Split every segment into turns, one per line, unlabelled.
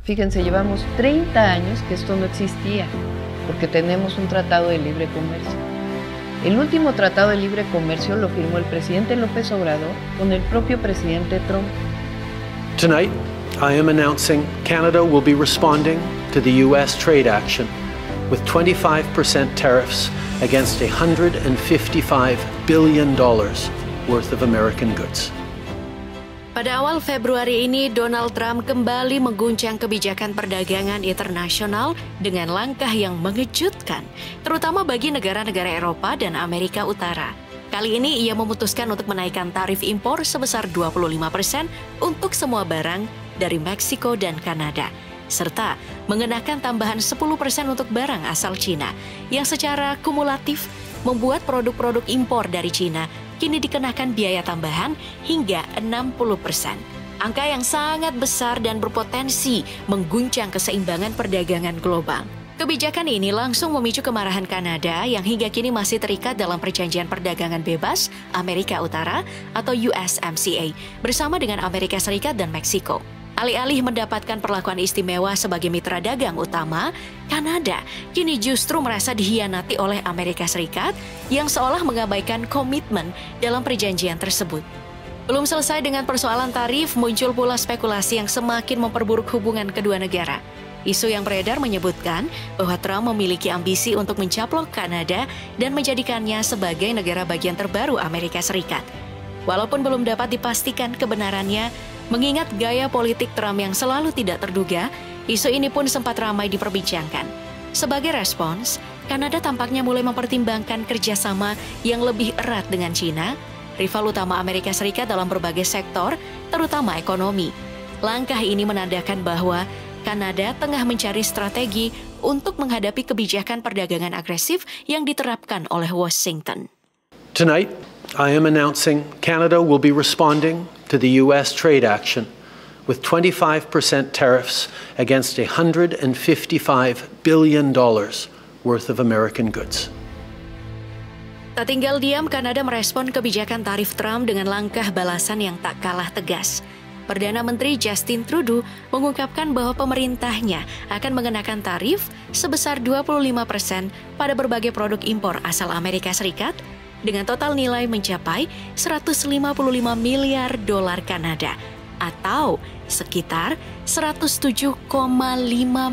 Fíjense, llevamos 30 años que esto no existía, porque tenemos un tratado de libre comercio. El último tratado de libre comercio lo firmó el presidente López Obrador con el propio presidente Trump.
Tonight, I am announcing Canada will be responding to the U.S. trade action with 25% tariffs against $155 billion worth of American goods.
Pada awal Februari ini, Donald Trump kembali mengguncang kebijakan perdagangan internasional dengan langkah yang mengejutkan, terutama bagi negara-negara Eropa dan Amerika Utara. Kali ini ia memutuskan untuk menaikkan tarif impor sebesar 25% untuk semua barang dari Meksiko dan Kanada, serta mengenakan tambahan 10% untuk barang asal Cina, yang secara kumulatif membuat produk-produk impor dari Cina kini dikenakan biaya tambahan hingga 60%. Angka yang sangat besar dan berpotensi mengguncang keseimbangan perdagangan global. Kebijakan ini langsung memicu kemarahan Kanada yang hingga kini masih terikat dalam Perjanjian Perdagangan Bebas Amerika Utara atau USMCA bersama dengan Amerika Serikat dan Meksiko. Alih-alih mendapatkan perlakuan istimewa sebagai mitra dagang utama, Kanada kini justru merasa dihianati oleh Amerika Serikat yang seolah mengabaikan komitmen dalam perjanjian tersebut. Belum selesai dengan persoalan tarif, muncul pula spekulasi yang semakin memperburuk hubungan kedua negara. Isu yang beredar menyebutkan bahwa Trump memiliki ambisi untuk mencaplok Kanada dan menjadikannya sebagai negara bagian terbaru Amerika Serikat. Walaupun belum dapat dipastikan kebenarannya, mengingat gaya politik Trump yang selalu tidak terduga, isu ini pun sempat ramai diperbincangkan. Sebagai respons, Kanada tampaknya mulai mempertimbangkan kerjasama yang lebih erat dengan China, rival utama Amerika Serikat dalam berbagai sektor, terutama ekonomi. Langkah ini menandakan bahwa Kanada tengah mencari strategi untuk menghadapi kebijakan perdagangan agresif yang diterapkan oleh Washington.
Tonight, I am announcing Canada will be responding to the U.S. trade action with 25% tariffs against $155 billion worth of American goods.
Tak tinggal diam, Kanada merespon kebijakan tarif Trump dengan langkah balasan yang tak kalah tegas. Perdana Menteri Justin Trudeau mengungkapkan bahwa pemerintahnya akan mengenakan tarif sebesar 25% pada berbagai produk impor asal Amerika Serikat dengan total nilai mencapai 155 miliar dolar Kanada atau sekitar 107,5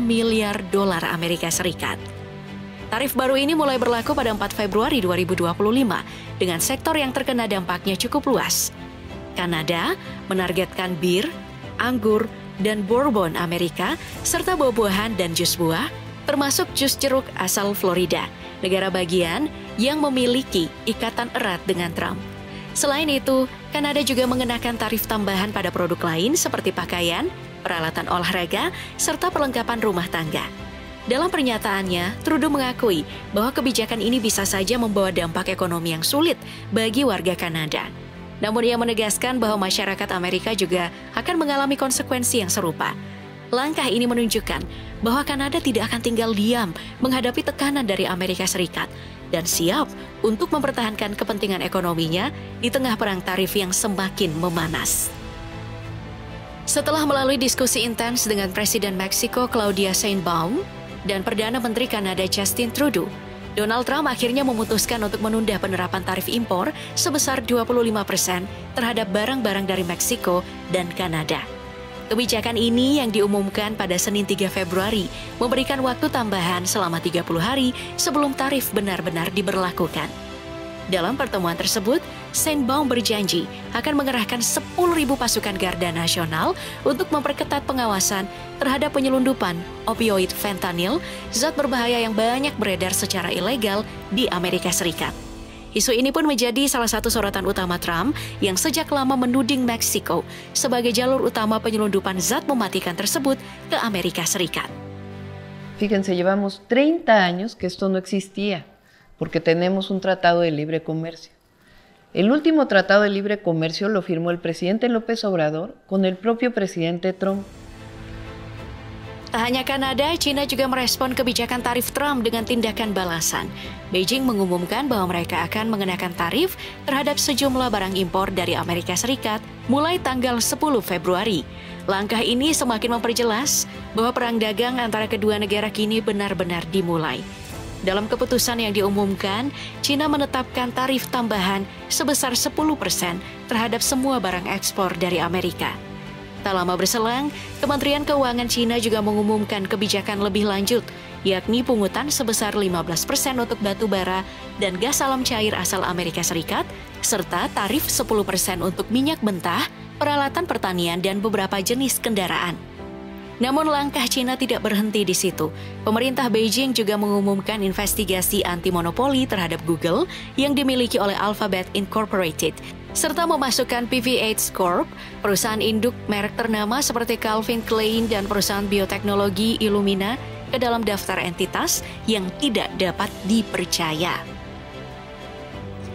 miliar dolar Amerika Serikat. Tarif baru ini mulai berlaku pada 4 Februari 2025 dengan sektor yang terkena dampaknya cukup luas. Kanada menargetkan bir, anggur, dan bourbon Amerika, serta buah-buahan dan jus buah, termasuk jus jeruk asal Florida, negara bagian yang memiliki ikatan erat dengan Trump. Selain itu, Kanada juga mengenakan tarif tambahan pada produk lain seperti pakaian, peralatan olahraga, serta perlengkapan rumah tangga. Dalam pernyataannya, Trudeau mengakui bahwa kebijakan ini bisa saja membawa dampak ekonomi yang sulit bagi warga Kanada. Namun ia menegaskan bahwa masyarakat Amerika juga akan mengalami konsekuensi yang serupa. Langkah ini menunjukkan bahwa Kanada tidak akan tinggal diam menghadapi tekanan dari Amerika Serikat dan siap untuk mempertahankan kepentingan ekonominya di tengah perang tarif yang semakin memanas. Setelah melalui diskusi intens dengan Presiden Meksiko Claudia Sheinbaum dan Perdana Menteri Kanada Justin Trudeau, Donald Trump akhirnya memutuskan untuk menunda penerapan tarif impor sebesar 25% terhadap barang-barang dari Meksiko dan Kanada. Kebijakan ini yang diumumkan pada Senin 3 Februari memberikan waktu tambahan selama 30 hari sebelum tarif benar-benar diberlakukan. Dalam pertemuan tersebut, Sheinbaum berjanji akan mengerahkan 10.000 pasukan Garda Nasional untuk memperketat pengawasan terhadap penyelundupan opioid fentanyl, zat berbahaya yang banyak beredar secara ilegal di Amerika Serikat. Isu ini pun menjadi salah satu sorotan utama Trump yang sejak lama menuding Meksiko sebagai jalur utama penyelundupan zat mematikan tersebut ke Amerika Serikat.
Fíjense, llevamos 30 años que esto no existía, porque tenemos un tratado de libre comercio. El último tratado de libre comercio lo firmó el presidente López Obrador con el propio presidente Trump.
Tak hanya Kanada, China juga merespon kebijakan tarif Trump dengan tindakan balasan. Beijing mengumumkan bahwa mereka akan mengenakan tarif terhadap sejumlah barang impor dari Amerika Serikat mulai tanggal 10 Februari. Langkah ini semakin memperjelas bahwa perang dagang antara kedua negara kini benar-benar dimulai. Dalam keputusan yang diumumkan, China menetapkan tarif tambahan sebesar 10% terhadap semua barang ekspor dari Amerika. Tak lama berselang, Kementerian Keuangan China juga mengumumkan kebijakan lebih lanjut, yakni pungutan sebesar 15% untuk batu bara dan gas alam cair asal Amerika Serikat, serta tarif 10% untuk minyak mentah, peralatan pertanian, dan beberapa jenis kendaraan. Namun langkah China tidak berhenti di situ. Pemerintah Beijing juga mengumumkan investigasi anti-monopoli terhadap Google yang dimiliki oleh Alphabet Incorporated, serta memasukkan PVH Corp, perusahaan induk merek ternama seperti Calvin Klein dan perusahaan bioteknologi Illumina ke dalam daftar entitas yang tidak dapat dipercaya.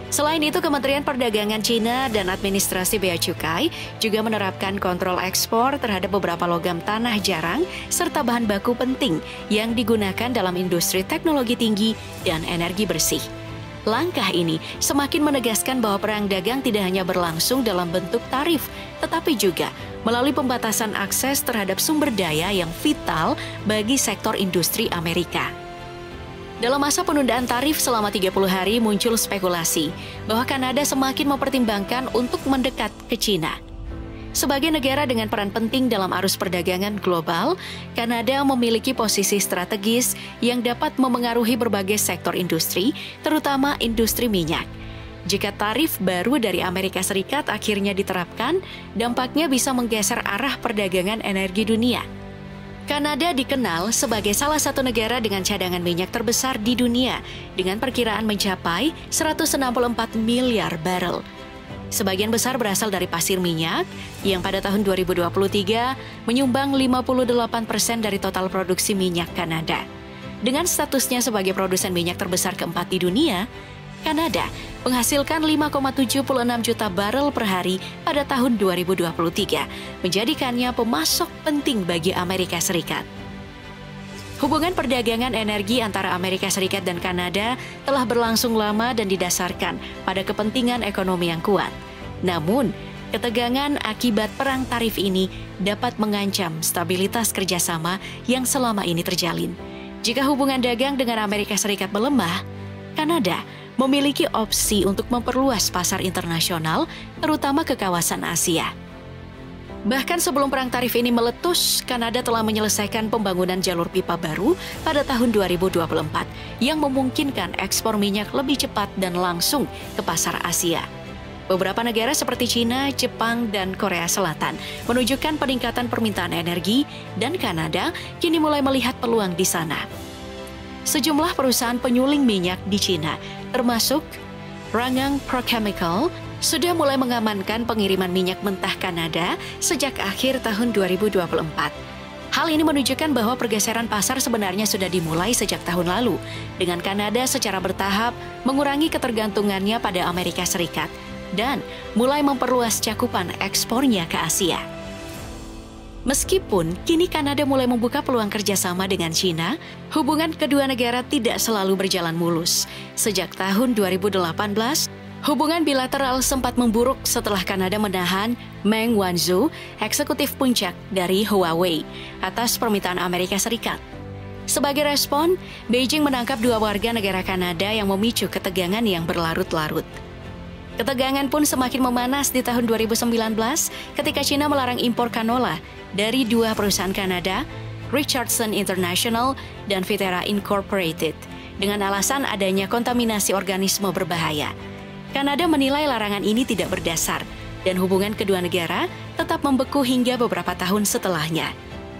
Selain itu, Kementerian Perdagangan China dan Administrasi Bea Cukai juga menerapkan kontrol ekspor terhadap beberapa logam tanah jarang serta bahan baku penting yang digunakan dalam industri teknologi tinggi dan energi bersih. Langkah ini semakin menegaskan bahwa perang dagang tidak hanya berlangsung dalam bentuk tarif, tetapi juga melalui pembatasan akses terhadap sumber daya yang vital bagi sektor industri Amerika. Dalam masa penundaan tarif selama 30 hari muncul spekulasi bahwa Kanada semakin mempertimbangkan untuk mendekat ke China. Sebagai negara dengan peran penting dalam arus perdagangan global, Kanada memiliki posisi strategis yang dapat memengaruhi berbagai sektor industri, terutama industri minyak. Jika tarif baru dari Amerika Serikat akhirnya diterapkan, dampaknya bisa menggeser arah perdagangan energi dunia. Kanada dikenal sebagai salah satu negara dengan cadangan minyak terbesar di dunia, dengan perkiraan mencapai 164 miliar barel. Sebagian besar berasal dari pasir minyak, yang pada tahun 2023 menyumbang 58% dari total produksi minyak Kanada. Dengan statusnya sebagai produsen minyak terbesar keempat di dunia, Kanada menghasilkan 5,76 juta barel per hari pada tahun 2023, menjadikannya pemasok penting bagi Amerika Serikat. Hubungan perdagangan energi antara Amerika Serikat dan Kanada telah berlangsung lama dan didasarkan pada kepentingan ekonomi yang kuat. Namun, ketegangan akibat perang tarif ini dapat mengancam stabilitas kerjasama yang selama ini terjalin. Jika hubungan dagang dengan Amerika Serikat melemah, Kanada memiliki opsi untuk memperluas pasar internasional, terutama ke kawasan Asia. Bahkan sebelum perang tarif ini meletus, Kanada telah menyelesaikan pembangunan jalur pipa baru pada tahun 2024 yang memungkinkan ekspor minyak lebih cepat dan langsung ke pasar Asia. Beberapa negara seperti China, Jepang, dan Korea Selatan menunjukkan peningkatan permintaan energi, dan Kanada kini mulai melihat peluang di sana. Sejumlah perusahaan penyuling minyak di China, termasuk Rangang Prochemical, sudah mulai mengamankan pengiriman minyak mentah Kanada sejak akhir tahun 2024. Hal ini menunjukkan bahwa pergeseran pasar sebenarnya sudah dimulai sejak tahun lalu, dengan Kanada secara bertahap mengurangi ketergantungannya pada Amerika Serikat dan mulai memperluas cakupan ekspornya ke Asia. Meskipun kini Kanada mulai membuka peluang kerjasama dengan China, hubungan kedua negara tidak selalu berjalan mulus. Sejak tahun 2018, hubungan bilateral sempat memburuk setelah Kanada menahan Meng Wanzhou, eksekutif puncak dari Huawei, atas permintaan Amerika Serikat. Sebagai respon, Beijing menangkap dua warga negara Kanada yang memicu ketegangan yang berlarut-larut. Ketegangan pun semakin memanas di tahun 2019 ketika China melarang impor kanola dari dua perusahaan Kanada, Richardson International dan Viterra Incorporated, dengan alasan adanya kontaminasi organisme berbahaya. Kanada menilai larangan ini tidak berdasar dan hubungan kedua negara tetap membeku hingga beberapa tahun setelahnya.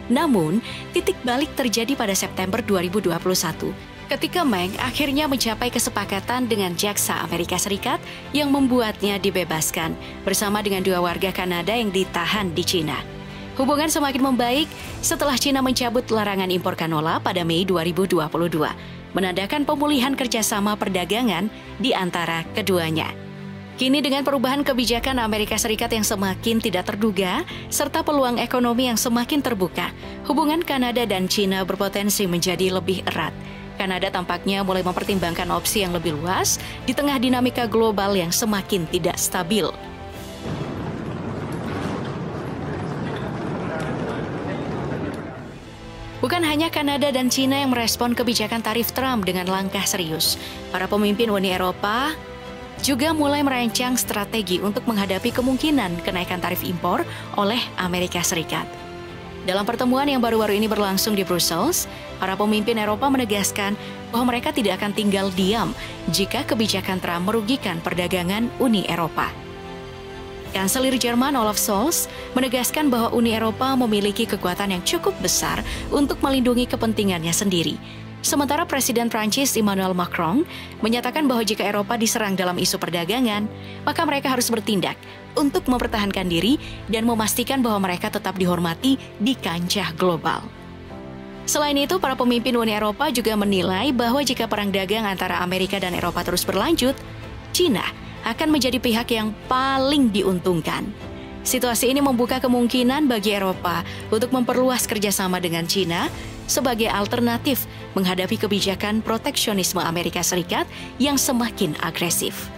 Namun, titik balik terjadi pada September 2021. Ketika Meng akhirnya mencapai kesepakatan dengan jaksa Amerika Serikat yang membuatnya dibebaskan bersama dengan dua warga Kanada yang ditahan di China. Hubungan semakin membaik setelah China mencabut larangan impor kanola pada Mei 2022, menandakan pemulihan kerjasama perdagangan di antara keduanya. Kini dengan perubahan kebijakan Amerika Serikat yang semakin tidak terduga, serta peluang ekonomi yang semakin terbuka, hubungan Kanada dan China berpotensi menjadi lebih erat. Kanada tampaknya mulai mempertimbangkan opsi yang lebih luas di tengah dinamika global yang semakin tidak stabil. Bukan hanya Kanada dan Cina yang merespon kebijakan tarif Trump dengan langkah serius. Para pemimpin Uni Eropa juga mulai merancang strategi untuk menghadapi kemungkinan kenaikan tarif impor oleh Amerika Serikat. Dalam pertemuan yang baru-baru ini berlangsung di Brussels, para pemimpin Eropa menegaskan bahwa mereka tidak akan tinggal diam jika kebijakan Trump merugikan perdagangan Uni Eropa. Kanselir Jerman Olaf Scholz menegaskan bahwa Uni Eropa memiliki kekuatan yang cukup besar untuk melindungi kepentingannya sendiri. Sementara Presiden Prancis Emmanuel Macron menyatakan bahwa jika Eropa diserang dalam isu perdagangan, maka mereka harus bertindak untuk mempertahankan diri dan memastikan bahwa mereka tetap dihormati di kancah global. Selain itu, para pemimpin Uni Eropa juga menilai bahwa jika perang dagang antara Amerika dan Eropa terus berlanjut, Cina akan menjadi pihak yang paling diuntungkan. Situasi ini membuka kemungkinan bagi Eropa untuk memperluas kerjasama dengan Cina sebagai alternatif menghadapi kebijakan proteksionisme Amerika Serikat yang semakin agresif.